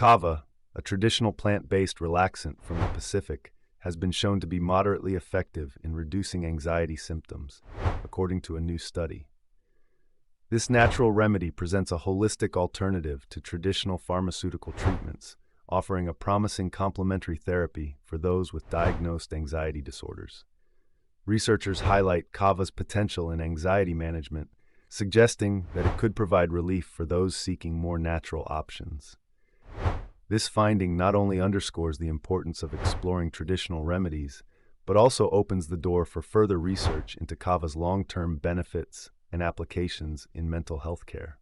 Kava, a traditional plant-based relaxant from the Pacific, has been shown to be moderately effective in reducing anxiety symptoms, according to a new study. This natural remedy presents a holistic alternative to traditional pharmaceutical treatments, offering a promising complementary therapy for those with diagnosed anxiety disorders. Researchers highlight Kava's potential in anxiety management, suggesting that it could provide relief for those seeking more natural options. This finding not only underscores the importance of exploring traditional remedies, but also opens the door for further research into Kava's long-term benefits and applications in mental health care.